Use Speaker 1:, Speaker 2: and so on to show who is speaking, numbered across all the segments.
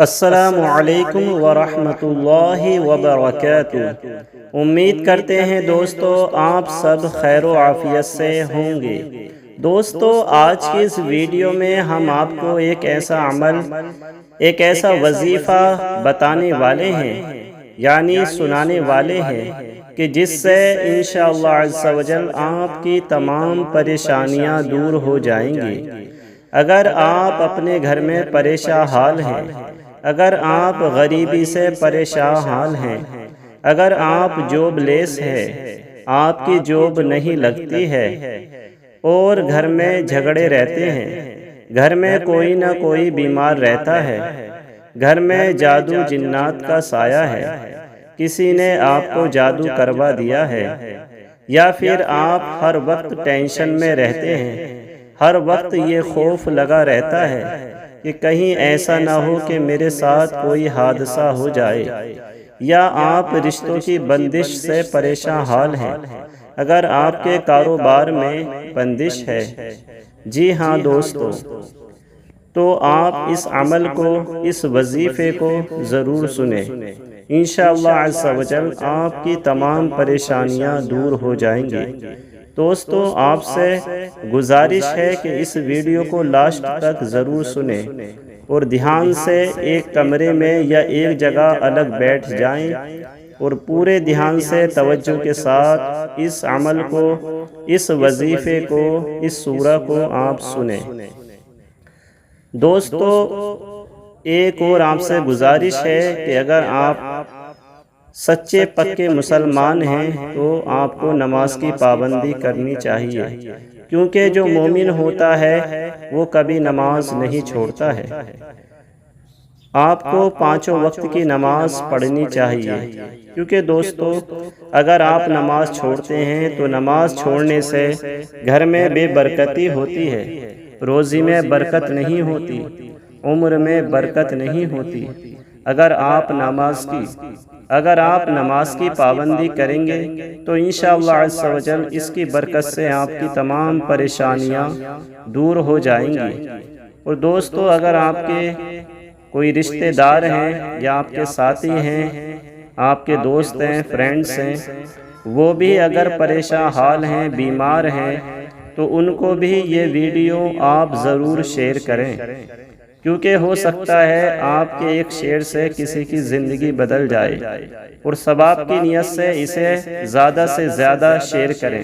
Speaker 1: السلام علیکم ورحمۃ اللہ وبرکاتہ۔ امید کرتے ہیں دوستو آپ سب خیر و عافیت سے ہوں گے۔ دوستو آج کی اس ویڈیو میں ہم آپ کو ایک ایسا عمل، ایک ایسا وظیفہ بتانے والے ہیں، یعنی سنانے والے ہیں کہ جس سے انشاءاللہ عز و جل آپ کی تمام پریشانیاں دور ہو جائیں گی۔ اگر آپ اپنے گھر میں پریشان حال ہیں، اگر آپ غریبی سے پریشان حال ہیں، اگر آپ جاب لیس ہیں، آپ کی جاب نہیں لگتی ہے اور گھر میں جھگڑے رہتے ہیں، گھر میں کوئی نہ کوئی بیمار رہتا ہے، گھر میں جادو جنات کا سایہ ہے، کسی نے آپ کو جادو کروا دیا ہے، یا پھر آپ ہر وقت ٹینشن میں رہتے ہیں، ہر وقت یہ خوف لگا رہتا ہے کہ کہیں ایسا نہ ہو کہ میرے ساتھ کوئی حادثہ ہو جائے، یا آپ رشتوں کی بندش سے پریشان حال ہیں، اگر آپ کے کاروبار میں بندش ہے، جی ہاں دوستو، تو آپ اس عمل کو، اس وظیفے کو ضرور سنیں۔ انشاءاللہ عز و جل آپ کی تمام پریشانیاں دور ہو جائیں گی۔ دوستو آپ سے گزارش ہے کہ اس ویڈیو کو لاسٹ تک ضرور سنیں اور دھیان سے ایک کمرے میں یا ایک جگہ الگ بیٹھ جائیں اور پورے دھیان سے توجہ کے ساتھ اس عمل کو، اس وظیفے کو، اس سورہ کو آپ سنیں۔ دوستو ایک اور آپ سے گزارش ہے کہ اگر آپ سچے پکے مسلمان ہیں تو آپ کو نماز کی پابندی کرنی چاہیے، کیونکہ جو مومن ہوتا ہے وہ کبھی نماز نہیں چھوڑتا ہے۔ آپ کو پانچوں وقت کی نماز پڑھنی چاہیے، کیونکہ دوستو اگر آپ نماز چھوڑتے ہیں تو نماز چھوڑنے سے گھر میں بے برکتی ہوتی ہے، روزی میں برکت نہیں ہوتی، عمر میں برکت نہیں ہوتی۔ اگر آپ نماز کی پابندی کریں گے تو انشاءاللہ عز و جل اس کی برکت سے آپ کی تمام پریشانیاں دور ہو جائیں گی۔ اور دوستو اگر آپ کے کوئی رشتہ دار ہیں یا آپ کے ساتھی ہیں، آپ کے دوست ہیں، فرینڈز ہیں، وہ بھی اگر پریشان حال ہیں، بیمار ہیں، تو ان کو بھی یہ ویڈیو آپ ضرور شیئر کریں، کیونکہ ہو سکتا ہے آپ کے ایک شیئر سے کسی کی زندگی بدل جائے، اور ثواب کی نیت سے اسے زیادہ سے زیادہ شیئر کریں،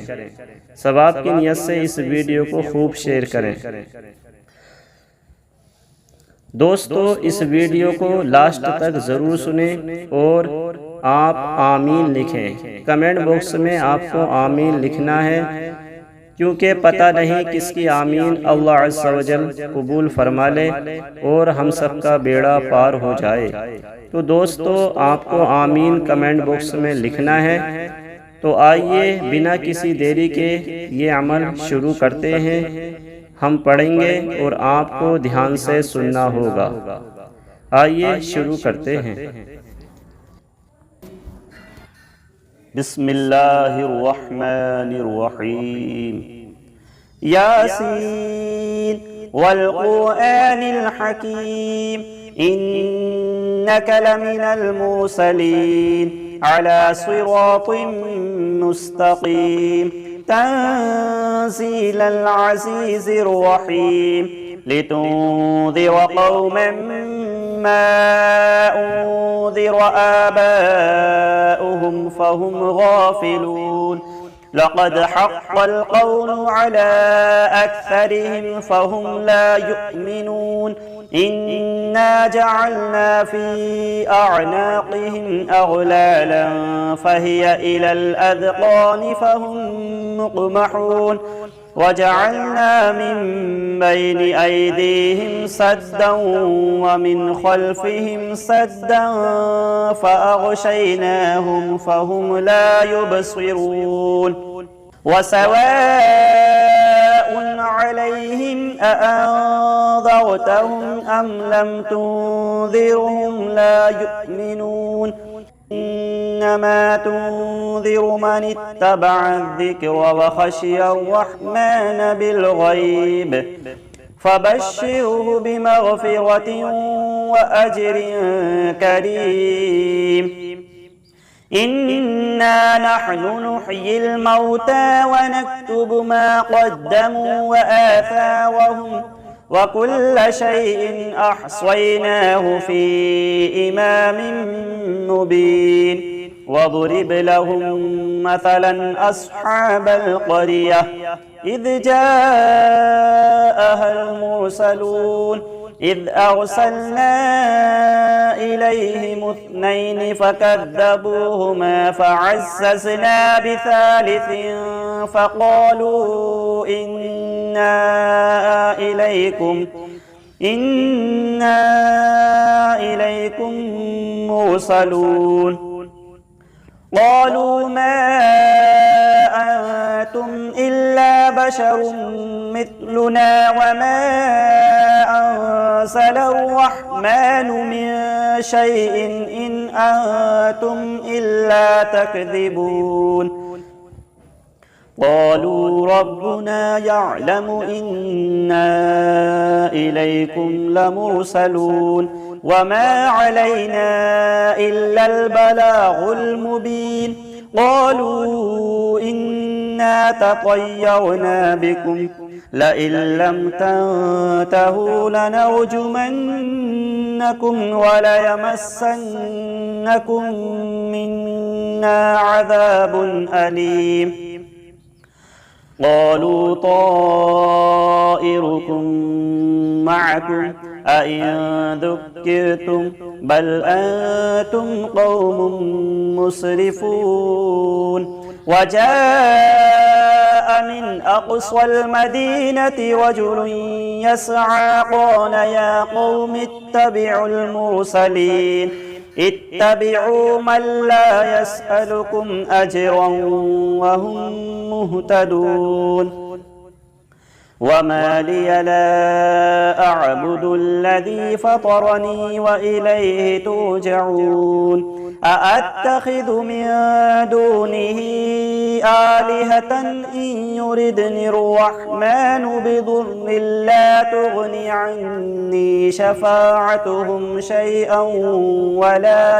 Speaker 1: ثواب کی نیت سے اس ویڈیو کو خوب شیئر کریں۔ دوستو اس ویڈیو کو لاسٹ تک ضرور سنیں اور آپ آمین لکھیں۔ کمنٹ باکس میں آپ کو آمین لکھنا ہے، کیونکہ پتہ نہیں کس کی آمین اللہ عز و جل قبول فرما لے اور ہم سب کا بیڑا پار ہو جائے۔ تو دوستو آپ کو آمین کمنٹ باکس میں لکھنا ہے۔ تو آئیے بنا کسی دیری کے یہ عمل شروع کرتے ہیں۔ ہم پڑھیں گے اور آپ کو دھیان سے سننا ہوگا۔ آئیے شروع کرتے ہیں۔ بسم اللہ الرحمن الرحیم۔ یاسین والقرآن الحکیم انک لمن المرسلین علی صراط مستقیم تنزیل العزیز الرحیم لتنذر قوما ما انذر آباؤهم فهم غافلون لقد حق القول على أكثرهم فهم لا يؤمنون إنا جعلنا في أعناقهم أغلالا فهي إلى الأذقان فهم مقمحون وجعلنا من بين أيديهم سدا ومن خلفهم سدا فأغشيناهم فهم لا يبصرون وسواء عليهم أأنذرتهم أم لم تنذرهم لا يؤمنون إنما تنذر من اتبع الذكر وخشي الرحمن بالغيب فبشره بمغفرة وأجر كريم. إنا نحن نحيي الموتى ونكتب ما قدموا وآثارهم وكل شيء أحصيناه في إمام مبين. واضرب لهم مثلا أصحاب القرية إذ جاءها المرسلون إذ أرسلنا إليهم 2 فكذبوهما فعززنا بثالث فقالوا إنا إليكم مرسلون. قالوا ما أنتم إلا بشر مثلنا وما أنزل الرحمن من شيء إن أنتم إلا تكذبون. قالوا ربنا يعلم إنا إليكم لمرسلون وما علينا إلا البلاغ المبين. قالوا إنا تطيرنا بكم لئن لم تنتهوا لنرجمنكم وليمسنكم منا عذاب أليم. قالوا طائركم معكم أئن ذكرتم بل أنتم قوم مسرفون. وجاء من أقصى المدينة رجل يسعى قال يا قوم اتبعوا المرسلين اتبعوا من لا يسألكم أجرا وهم مهتدون. وما لي لا أعبد الذي فطرني وإليه ترجعون. أأتخذ من دونه آلهة إن يردني الرحمن بضر لا تغن عني شفاعتهم شيئا ولا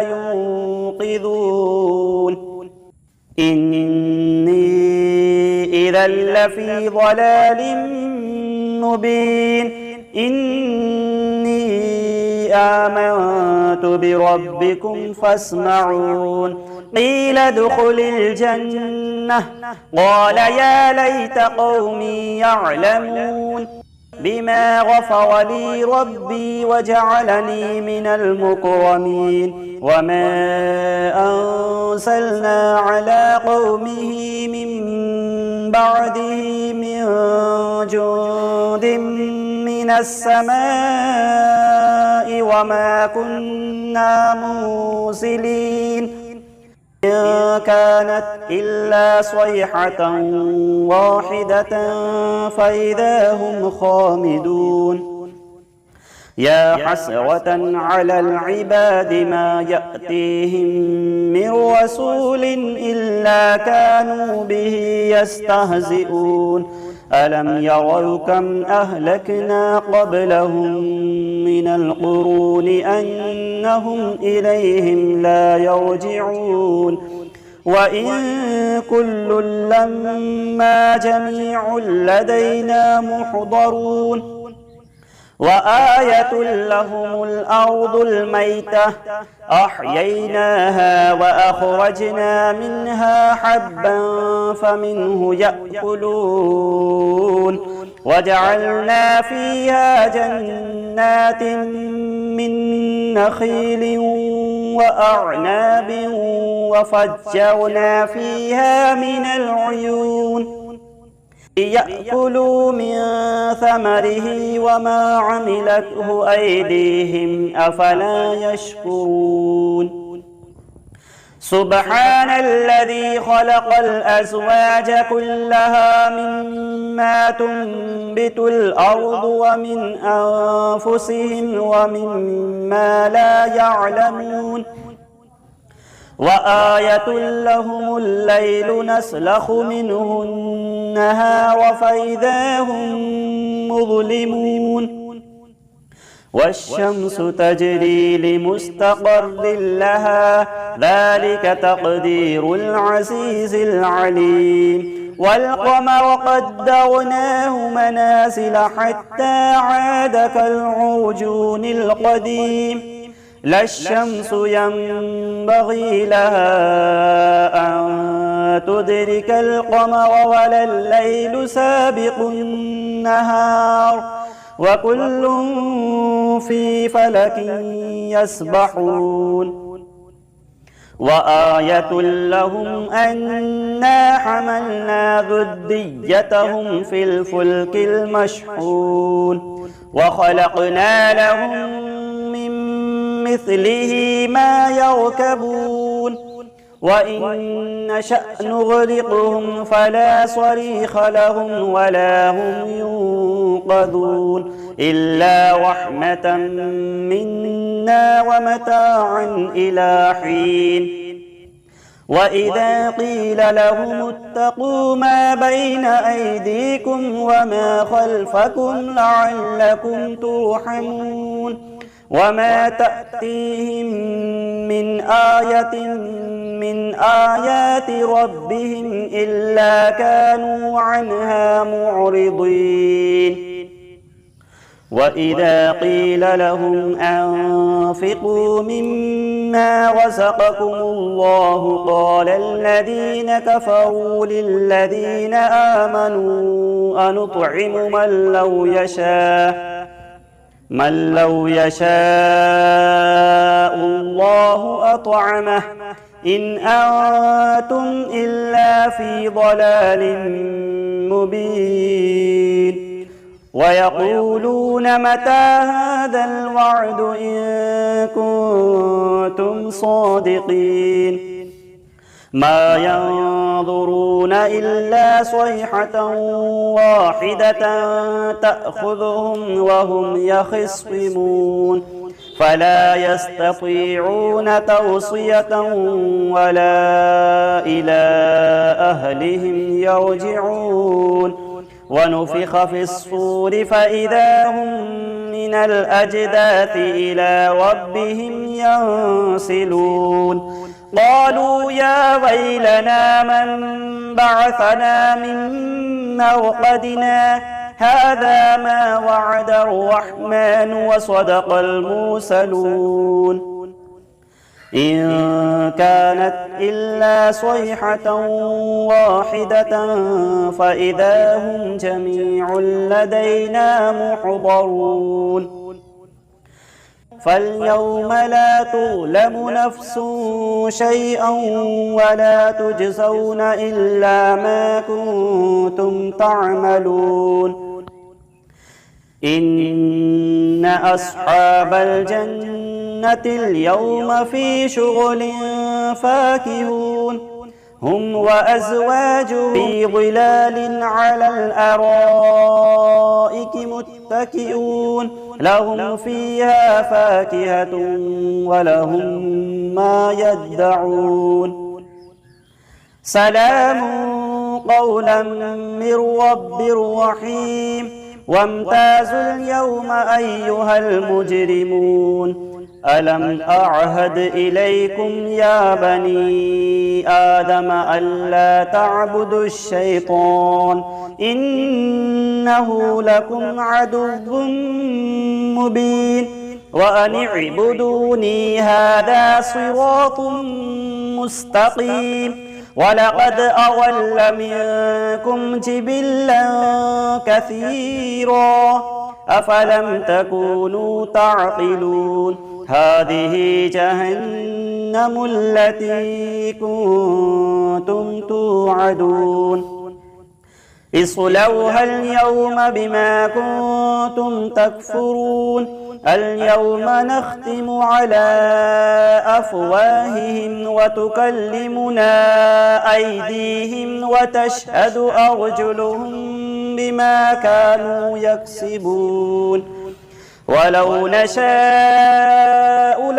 Speaker 1: ينقذون. إني إذا لفي ضلال مبين. إني آمنت بربكم فاسمعون. قيل ادخل الجنة قال يا ليت قومي يعلمون بما غفر لي ربي وجعلني من المكرمين. وما أنزلنا على قومه من بعده من جند من السماء وما كنا مرسلين. إن كانت إلا صيحة واحدة فإذا هم خامدون. يا حسرة على العباد ما يأتيهم من رسول إلا كانوا به يستهزئون. ألم يروا كم أهلكنا قبلهم من القرون أنهم إليهم لا يرجعون. وإن كل لما جميع لدينا محضرون. وآية لهم الأرض الميتة أحييناها وأخرجنا منها حبا فمنه يأكلون. وجعلنا فيها جنات من نخيل وأعناب وفجرنا فيها من العيون ليأكلوا من ثمره وما عملته أيديهم أفلا يشكرون. سبحان الذي خلق الأزواج كلها مما تنبت الأرض ومن أنفسهم ومما لا يعلمون. وآية لهم الليل نسلخ منه النهار فإذا هم مظلمون والشمس تجري لمستقر لها ذلك تقدير العزيز العليم والقمر قدرناه منازل حتى عاد كالعرجون القديم لا الشمس ينبغي لها أن تدرك القمر ولا الليل سابق النهار وكل في فلك يسبحون وآية لهم أنا حملنا ذريتهم في الفلك المشحون وخلقنا لهم من مثله ما يركبون وإن نشأ نغرقهم فلا صريخ لهم ولا هم ينقذون إلا رحمة منا ومتاعا إلى حين وإذا قيل لهم اتقوا ما بين أيديكم وما خلفكم لعلكم ترحمون وما تأتيهم من آية من آيات ربهم إلا كانوا عنها معرضين وإذا قيل لهم أنفقوا مما رزقكم الله قال الذين كفروا للذين آمنوا أنطعم من لو يشاء الله أطعمه إن أنتم إلا في ضلال مبين ويقولون متى هذا الوعد إن كنتم صادقين ما ينظرون إلا صيحة واحدة تأخذهم وهم يخصمون فلا يستطيعون توصية ولا إلى أهلهم يرجعون ونفخ في الصور فإذا هم من الأجداث إلى ربهم ينسلون قالوا يا ويلنا من بعثنا من مرقدنا هذا ما وعد الرحمن وصدق المرسلون إن كانت إلا صيحة واحدة فإذا هم جميع لدينا محضرون فاليوم لا تظلم نفس شيئا ولا تجزون إلا ما كنتم تعملون إن أصحاب الجنة اليوم في شغل فاكهون هم وأزواجهم في ظلال على الأرائك متكئون لهم فيها فاكهة ولهم ما يدعون سلام قولا من رب رحيم وامتازوا اليوم أيها المجرمون ألم أعهد إليكم يا بني آدم ألا تعبدوا الشيطان إنه لكم عدو مبين وأن اعبدوني هذا صراط مستقيم ولقد أضل منكم جبلا كثيرا أفلم تكونوا تعقلون هذه جهنم التي كنتم توعدون اصلوها اليوم بما كنتم تكفرون اليوم نختم على أفواههم وتكلمنا أيديهم وتشهد أرجلهم بما كانوا يكسبون ولو نشاء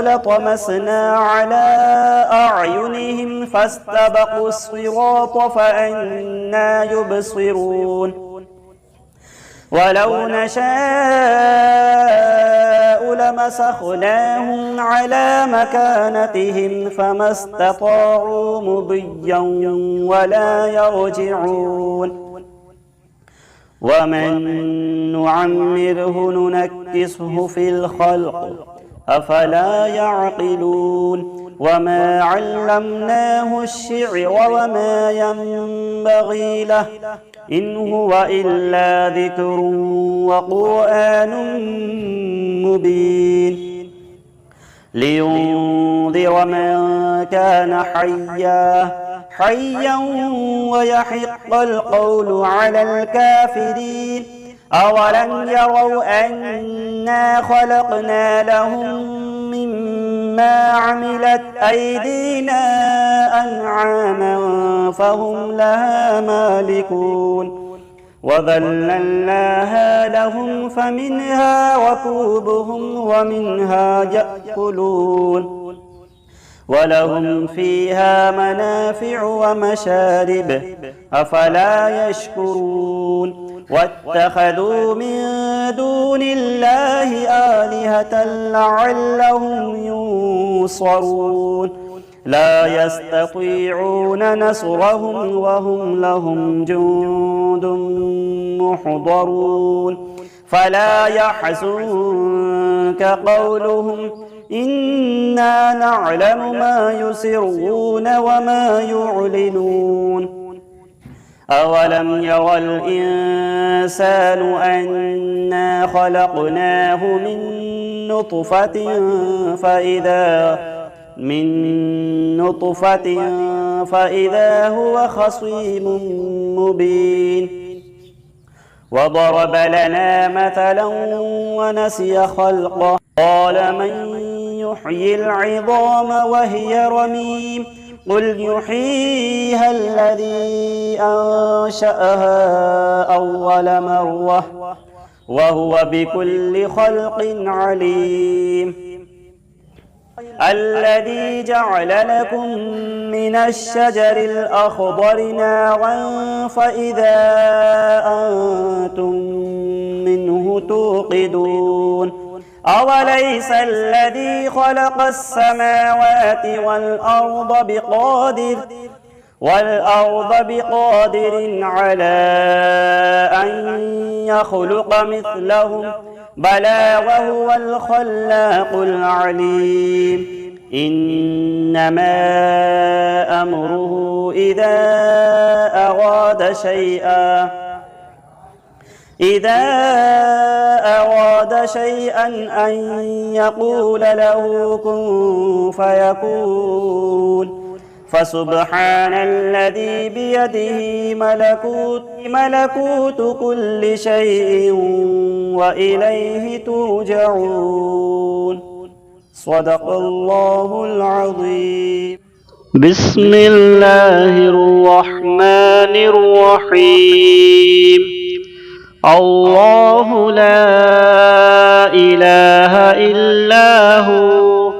Speaker 1: لطمسنا على أعينهم فاستبقوا الصراط فأنى يبصرون ولو نشاء لمسخناهم على مكانتهم فما استطاعوا مضيا ولا يرجعون ومن نعمره ننكسه في الخلق أفلا يعقلون وما علمناه الشعر وما ينبغي له إن هو إلا ذكر وقرآن مبين لينذر من كان حيا ويحق القول على الكافرين أولم يروا أنا خلقنا لهم مما عملت أيدينا أنعاما فهم لها مالكون وذللناها لهم فمنها ركوبهم ومنها يأكلون ولهم فيها منافع ومشارب أفلا يشكرون واتخذوا من دون الله آلهة لعلهم ينصرون لا يستطيعون نصرهم وهم لهم جند محضرون فلا يحزنك قولهم إنا نعلم ما يسرون وما يعلنون أولم يرى الإنسان أنا خلقناه من نطفة فإذا هو خصيم مبين وضرب لنا مثلا ونسي خلقه قال من يحيي العظام وهي رميم قل يحييها الذي أنشأها أول مرة وهو بكل خلق عليم الذي جعل لكم من الشجر الأخضر نارا فإذا أنتم منه توقدون أوليس الذي خلق السماوات والأرض بقادر على أن يخلق مثلهم بلى وهو الخلاق العليم إنما أمره إذا أراد شيئا أن يقول له كن فيكون فسبحان الذي بيده ملكوت كل شيء وإليه ترجعون صدق الله العظيم بسم الله الرحمن الرحيم الله لا إله إلا هو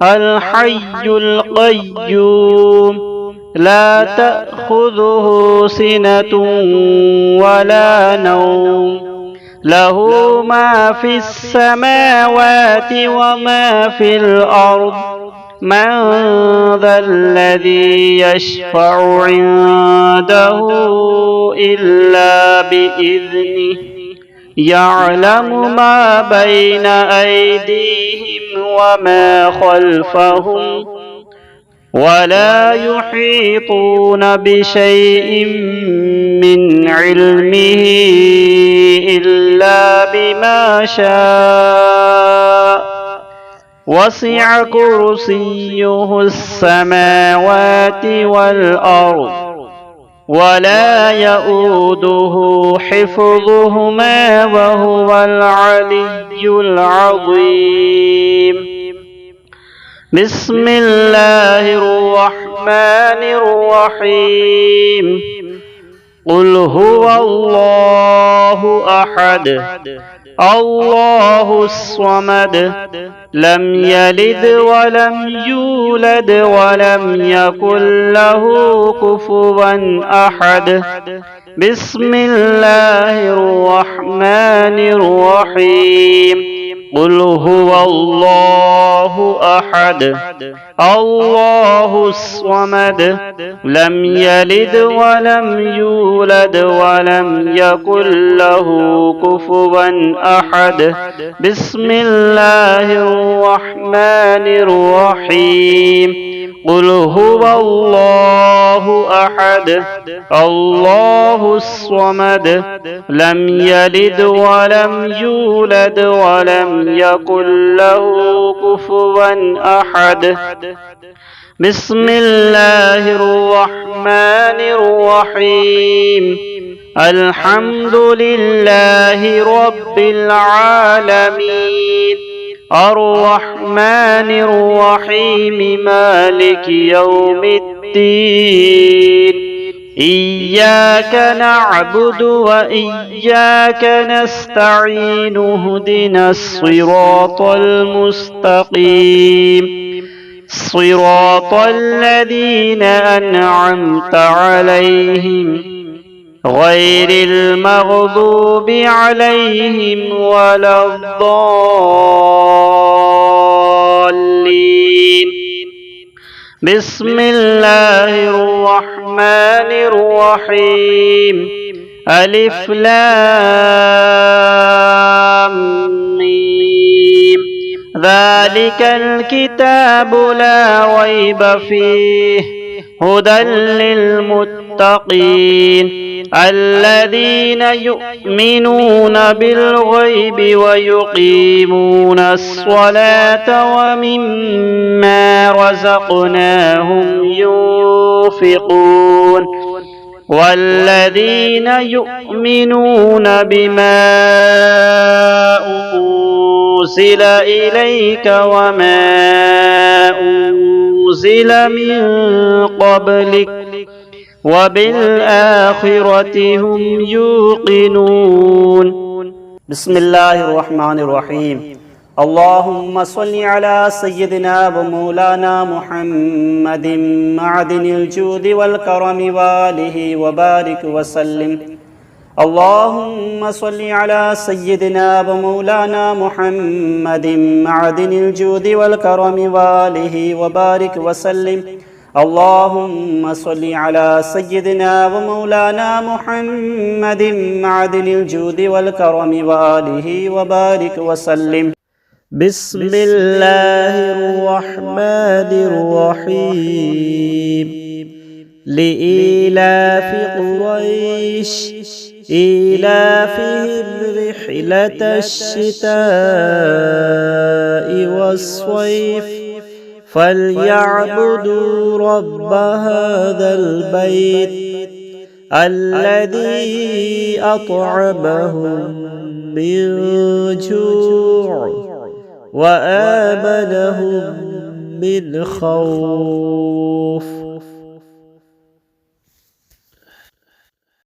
Speaker 1: الحي القيوم لا تأخذه سنة ولا نوم له ما في السماوات وما في الأرض من ذا الذي يشفع عنده إلا بإذنه يعلم ما بين أيديهم وما خلفهم ولا يحيطون بشيء من علمه إلا بما شاء وسع كرسيه السماوات والأرض ولا يؤوده حفظهما وهو العلي العظيم بسم الله الرحمن الرحيم قل هو الله أحد الله الصمد لم يلد ولم يولد ولم يكن له كفوا أحد. بسم الله الرحمن الرحيم. قل هو الله أحد الله الصمد لم يلد ولم يولد ولم يكن له كفوا أحد. بسم الله الرحمن الرحيم. قل هو الله أحد الله الصمد لم يلد ولم يولد ولم يكن له كفوا أحد. بسم الله الرحمن الرحيم. الحمد لله رب العالمين الرحمن الرحيم مالك يوم الدين. إياك نعبد وإياك نستعين اهدنا الصراط المستقيم صراط الذين أنعمت عليهم غير المغضوب عليهم ولا الضالين. بسم الله الرحمن الرحيم. ألف لام ميم. ذلك الكتاب لا ريب فيه هدى للمتقين الذين يؤمنون بالغيب ويقيمون الصلاة ومما رزقناهم ينفقون والذين يؤمنون بما أنزل إليك وما أنزل من قبلك وبالآخرة هم يوقنون. بسم الله الرحمن الرحيم. اللهم صل على سيدنا ومولانا محمد معدن الجود والكرم وآله وبارك وسلم. اللهم صل على سيدنا ومولانا محمد معدن الجود والكرم وآله وبارك وسلم. اللهم صل على سيدنا ومولانا محمد معدن الجود والكرم وآله وبارك وسلم. بسم الله الرحمن الرحيم. لإيلاف قريش إيلافهم رحلة الشتاء والصيف فليعبدوا رب هذا البيت الذي أطعمهم من جوع وآمنهم من خوف.